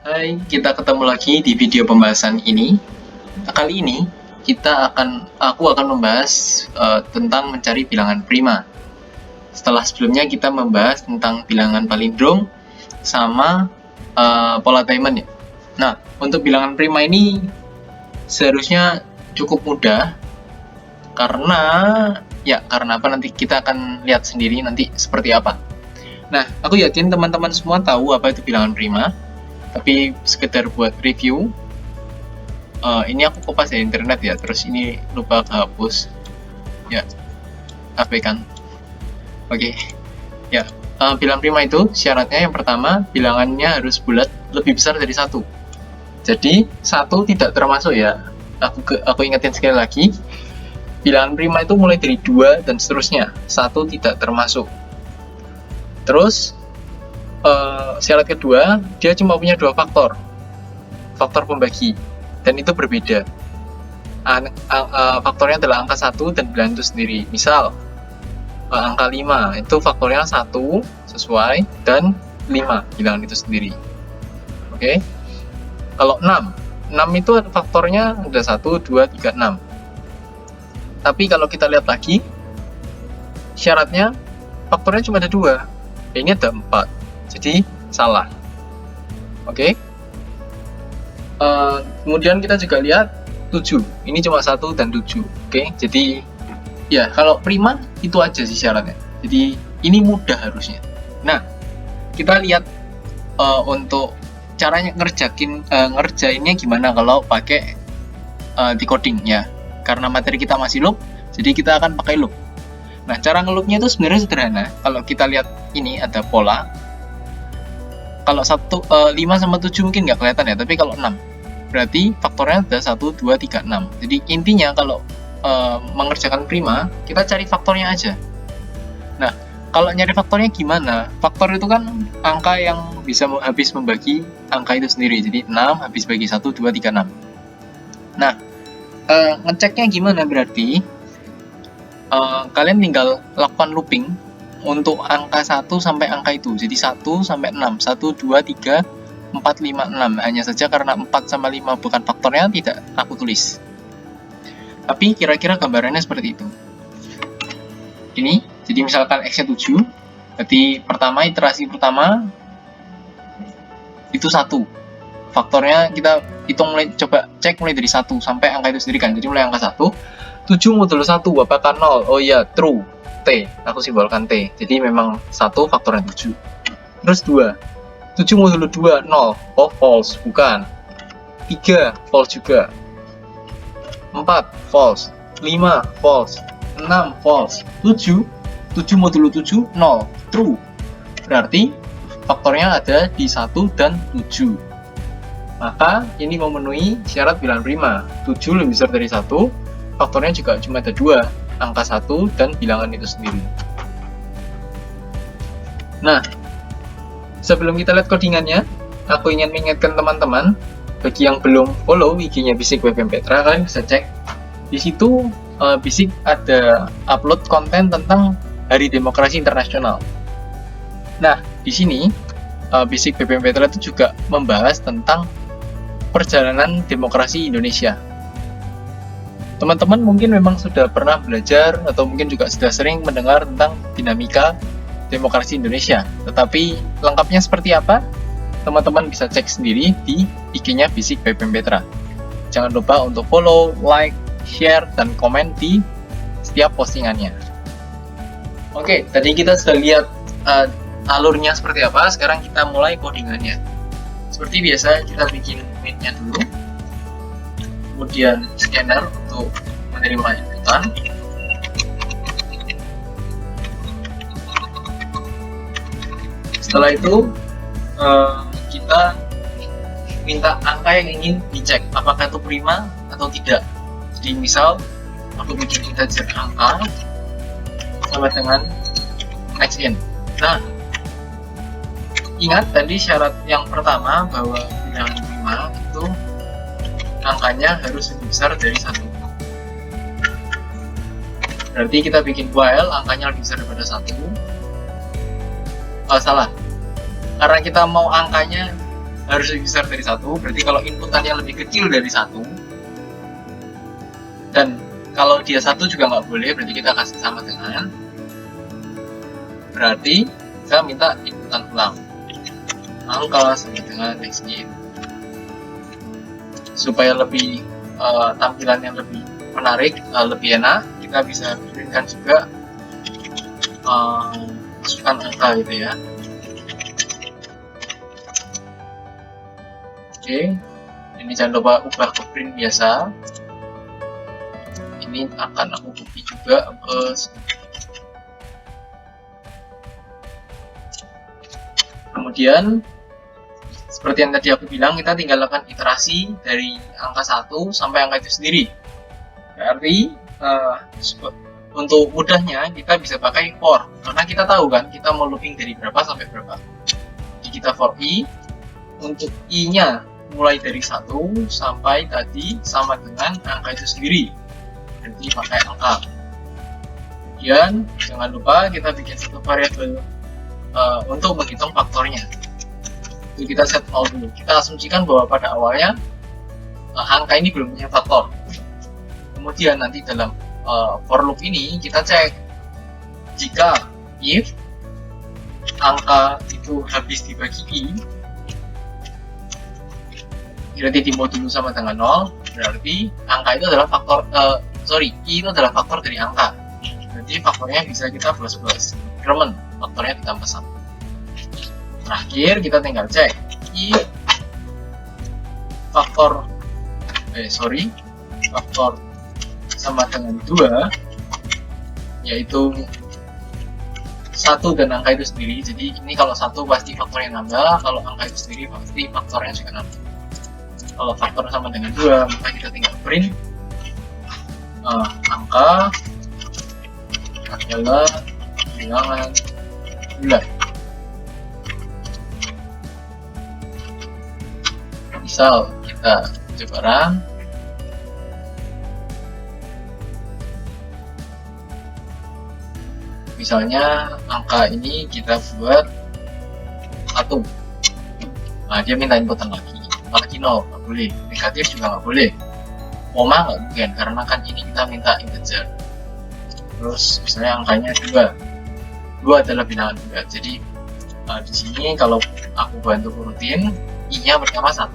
Hai, kita ketemu lagi di video pembahasan ini. Kali ini aku akan membahas tentang mencari bilangan prima. Setelah sebelumnya kita membahas tentang bilangan palindrome sama pola Diamond ya. Nah, untuk bilangan prima ini seharusnya cukup mudah karena apa, nanti kita akan lihat sendiri nanti seperti apa. Nah, aku yakin teman-teman semua tahu apa itu bilangan prima. Tapi sekedar buat review, ini aku kopas dari internet ya, terus ini lupa kehapus ya, abaikan. Oke. Ya, bilangan prima itu syaratnya yang pertama, bilangannya harus bulat lebih besar dari 1. Jadi 1 tidak termasuk ya. Aku ingetin sekali lagi, bilangan prima itu mulai dari 2 dan seterusnya. 1 tidak termasuk. Terus syarat kedua, dia cuma punya 2 faktor pembagi, dan itu berbeda. Faktornya adalah angka 1 dan bilangan itu sendiri. Misal angka 5 itu faktornya 1 sesuai dan 5 bilangan itu sendiri. Oke. Kalau 6 itu faktornya ada 1, 2, 3, 6. Tapi kalau kita lihat lagi, syaratnya faktornya cuma ada 2, ini ada 4. Jadi salah. Oke. Kemudian kita juga lihat 7. Ini cuma 1 dan 7. Oke. Jadi ya, kalau prima itu aja sih syaratnya. Jadi ini mudah harusnya. Nah, kita lihat untuk caranya ngerjainnya gimana kalau pakai decoding ya. Karena materi kita masih loop, jadi kita akan pakai loop. Nah, cara ngeloopnya itu sebenarnya sederhana. Kalau kita lihat ini ada pola. Kalau 5 sama 7 mungkin nggak kelihatan ya, tapi kalau 6 berarti faktornya ada 1, 2, 3, 6. Jadi intinya kalau mengerjakan prima, kita cari faktornya aja. Nah, kalau nyari faktornya gimana? Faktor itu kan angka yang bisa habis membagi angka itu sendiri. Jadi 6 habis bagi 1, 2, 3, 6. Nah, ngeceknya gimana berarti? Kalian tinggal lakukan looping untuk angka 1 sampai angka itu. Jadi 1 sampai 6. 1, 2, 3, 4, 5, 6. Hanya saja karena 4 sama 5 bukan faktornya, tidak aku tulis. Tapi kira-kira gambarannya seperti itu. Ini, jadi misalkan X-nya 7. Berarti iterasi pertama itu 1. Faktornya kita hitung coba cek mulai dari 1 sampai angka itu sendiri kan. Jadi mulai angka 1. 7 modulo 1, apakah 0? Oh iya, true. T, aku simbolkan T. Jadi memang 1 faktornya 7. Terus 2. 7 modulo 2, 0. Oh, false, bukan. 3, false juga. 4, false. 5, false. 6, false. 7 modulo 7, 0. True. Berarti faktornya ada di 1 dan 7. Maka ini memenuhi syarat bilangan prima. 7 lebih besar dari 1. Faktornya juga cuma ada 2. Angka 1 dan bilangan itu sendiri. Nah, sebelum kita lihat codingannya, aku ingin mengingatkan teman-teman, bagi yang belum follow IG-nya Bisik WPM Petra, kalian bisa cek. Di situ Bisik ada upload konten tentang Hari Demokrasi Internasional. Nah, di sini Bisik WPM Petra itu juga membahas tentang perjalanan demokrasi Indonesia. Teman-teman mungkin memang sudah pernah belajar atau mungkin juga sudah sering mendengar tentang dinamika demokrasi Indonesia. Tetapi lengkapnya seperti apa? Teman-teman bisa cek sendiri di IG-nya Bisik WPM Petra. Jangan lupa untuk follow, like, share, dan komen di setiap postingannya. Oke, tadi kita sudah lihat alurnya seperti apa. Sekarang kita mulai codingannya. Seperti biasa, kita bikin main-nya dulu. Kemudian scanner untuk menerima inputan. Setelah itu kita minta angka yang ingin dicek apakah itu prima atau tidak. Jadi misal aku bikin integer angka sama dengan xn. Nah, ingat tadi syarat yang pertama bahwa bilangan prima itu angkanya harus lebih besar dari 1. Berarti kita bikin while angkanya lebih besar daripada 1. Salah. Karena kita mau angkanya harus lebih besar dari 1. Berarti kalau inputannya lebih kecil dari 1, dan kalau dia 1 juga nggak boleh, berarti kita kasih sama dengan, berarti saya minta inputan ulang angka sama dengan next in, supaya lebih tampilannya lebih menarik, lebih enak. Kita bisa berikan juga masukkan angka gitu ya. Oke, ini jangan lupa ubah ke print biasa. Ini akan aku copy juga ke kemudian seperti yang tadi aku bilang, kita tinggal lakukan iterasi dari angka 1 sampai angka itu sendiri. Berarti untuk mudahnya kita bisa pakai for, karena kita tahu kan kita mau looping dari berapa sampai berapa. Jadi kita for i, untuk i nya mulai dari 1 sampai tadi sama dengan angka itu sendiri, berarti pakai angka. Kemudian jangan lupa kita bikin satu variabel untuk menghitung faktornya. Jadi kita set 0 dulu. Kita asumsikan bahwa pada awalnya angka ini belum punya faktor. Kemudian nanti dalam for loop ini kita cek jika if angka itu habis dibagi i, berarti di modulo sama dengan 0, berarti angka itu adalah faktor i itu adalah faktor dari angka. Berarti faktornya bisa kita plus increment, faktornya ditambah 1. Terakhir kita tinggal cek if faktor sama dengan 2, yaitu 1 dan angka itu sendiri. Jadi ini kalau 1 pasti faktornya nambah, kalau angka itu sendiri pasti faktornya juga nambah. Kalau faktor sama dengan 2, maka kita tinggal print angka adalah bilangan bulan. Misal kita coba run, misalnya angka ini kita buat 1, nah dia minta inputan lagi 0, nggak boleh. Negatif juga nggak boleh. Koma nggak mungkin, karena kan ini kita minta integer. Terus misalnya angkanya 2 adalah bilangan bulat. Jadi di sini kalau aku bantu urutin, i-nya pertama 1,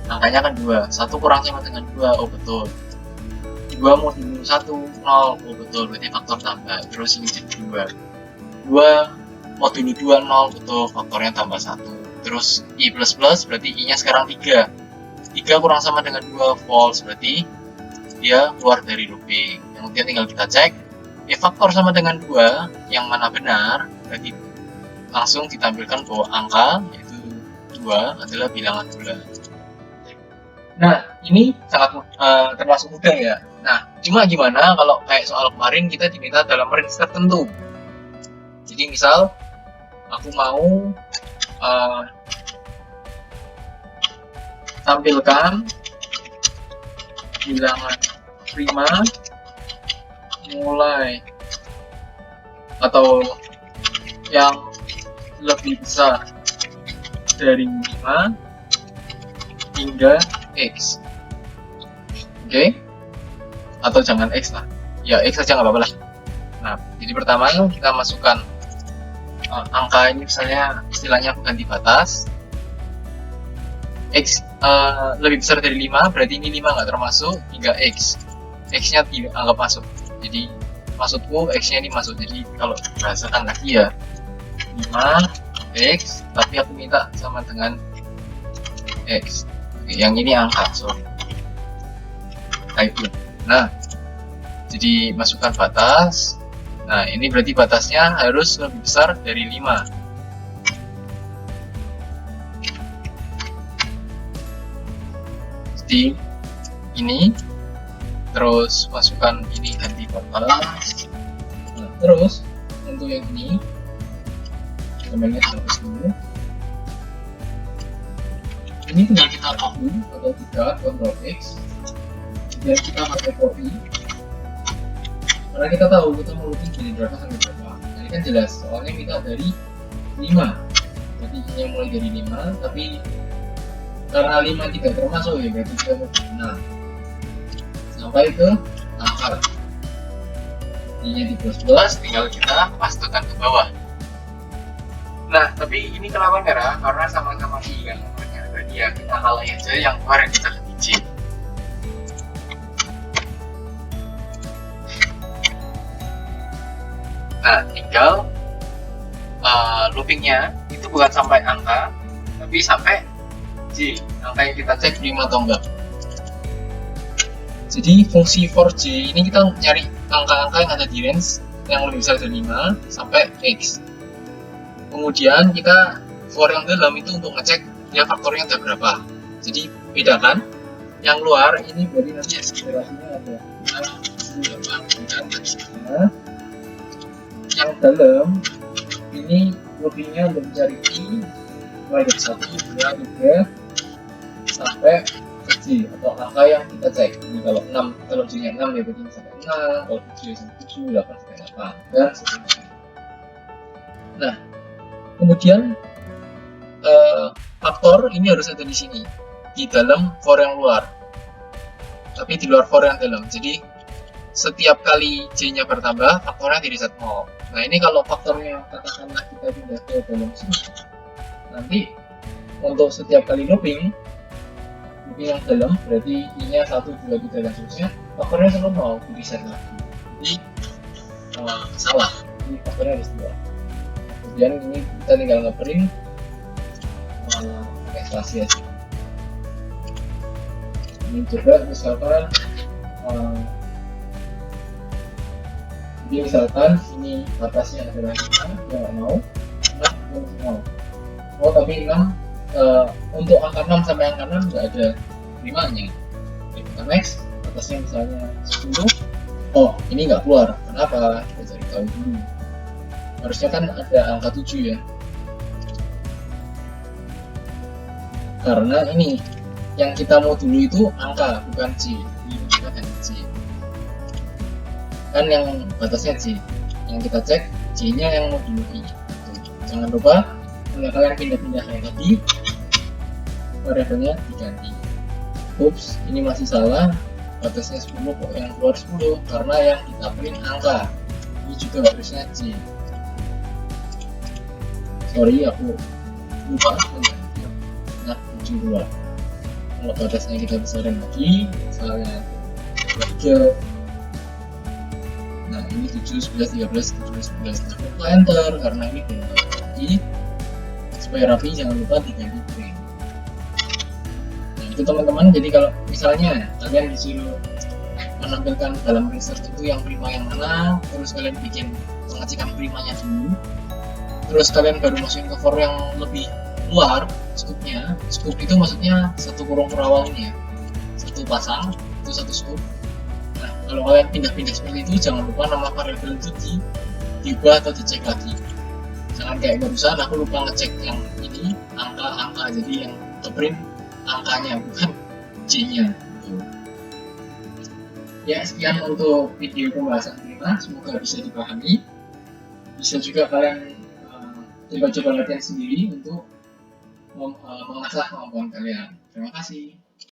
angkanya kan 2, 1 kurang sama dengan 2, oh betul. 2 modulo 1, 0, oh betul, berarti faktor tambah. Terus ini jadi 2 modulo 2, 0, betul, faktornya tambah 1. Terus i++, berarti i-nya sekarang 3 kurang sama dengan 2, false, berarti dia keluar dari looping. Kemudian tinggal kita cek faktor sama dengan 2 yang mana benar, berarti langsung ditampilkan bahwa angka yaitu 2 adalah bilangan bulat. Nah, ini sangat termasuk mudah ya. Nah, cuma gimana kalau kayak soal kemarin kita diminta dalam range tertentu. Jadi misal aku mau tampilkan bilangan prima mulai atau yang lebih besar dari 5 hingga X. Oke? Atau jangan X lah. Ya, X aja nggak apa-apa lah. Nah, jadi pertama kita masukkan angka ini, misalnya istilahnya aku ganti batas. X lebih besar dari 5, berarti ini 5 nggak termasuk hingga X. X-nya tidak anggap masuk. Jadi maksudku X-nya ini masuk. Jadi kalau bahasakan lagi ya 5X, tapi aku minta sama dengan X. Oke, yang ini angka, sorry. Type. Nah, jadi masukkan batas. Nah, ini berarti batasnya harus lebih besar dari 5. Jadi ini, terus masukkan ini ganti batas. Nah, terus untuk yang ini namanya hapus dulu. Ini tinggal kita copy atau tidak, Ctrl X, dan kita pakai copy. Karena kita tahu kita mau looping dari berapa sampai berapa. Nah, ini kan jelas, soalnya kita dari 5. Jadi ini mulai dari 5, tapi karena 5 tidak termasuk ya, berarti kita mau 6 sampai ke akar ini di plus tinggal kita pastekan ke bawah. Nah tapi ini kenapa merah, karena sama-sama I kan nomornya, berarti ya kita halain aja yang keluar yang kita ganti J. Nah tinggal loopingnya itu bukan sampai angka tapi sampai J, angka yang kita cek prima atau enggak. Jadi fungsi for J ini kita nyari angka-angka yang ada di range yang lebih besar dari 5 sampai X. Kemudian kita for yang dalam itu untuk ngecek ya faktornya ada berapa. Jadi bedakan yang luar ini berarti nanti akselerasinya ada 6, 7, 8, 9, 10. Yang dalam ini loopingnya untuk mencari I mulai dari 1, 2, 3 sampai ke J atau angka yang kita cek. Ini kalau 6, kalau J nya 6 ya berarti sampai 6, kalau J sampai 7, 8 sampai 8 dan seterusnya. Nah kemudian faktor ini harus ada di sini di dalam for yang luar tapi di luar for yang dalam. Jadi setiap kali J nya bertambah faktornya di reset 0. Nah ini kalau faktornya katakanlah kita pindah ke dalam sini, nanti untuk setiap kali looping yang dalam berarti I nya 1, 2, 3 dan seterusnya faktornya selalu mau di reset lagi. Jadi salah, ini faktornya harus 2. Kemudian ini kita tinggal nge-print pakai spasi aja. Ini coba misalkan jadi misalkan ini batasnya adalah 5, ya nggak mau 6, mau. Oh tapi 6 untuk angka 6 sampai angka 6 nggak ada 5-nya. Oke, kita next, batasnya misalnya 10. Oh ini nggak keluar, kenapa? Kita cari tahu dulu. Harusnya kan ada angka 7 ya, karena ini yang kita mau dulu itu angka bukan J, ini kita ganti J kan yang batasnya J, yang kita cek J nya yang mau dulu I. Jangan lupa kalau kalian pindah-pindah kayak tadi variabelnya diganti. Ups, ini masih salah, batasnya 10 kok yang keluar 10 karena yang kita print angka, ini juga harusnya J. Sorry aku lupa mengganti. Nah 72 kalau batasnya kita besarin lagi misalnya 3. Nah ini 7, 11, 13, 17, 11. Nah lupa enter karena ini belum lagi. Supaya rapi jangan lupa diganti print. Nah itu teman-teman, jadi kalau misalnya kalian disuruh menampilkan dalam research itu yang prima yang mana, terus kalian bikin pengecekan primanya dulu, terus kalian baru masukin ke for yang lebih luar scoopnya. Scoop itu maksudnya satu kurung perawal ini ya, satu pasang itu satu scoop. Nah kalau kalian pindah-pindah seperti itu jangan lupa nama variabel itu diubah atau dicek lagi. Jangan kayak barusan aku lupa ngecek yang ini angka jadi yang keprint angkanya bukan J nya gitu. Ya sekian untuk video pembahasan prima, semoga bisa dipahami. Bisa juga kalian coba-coba latihan sendiri untuk mengasah kemampuan kalian. Terima kasih.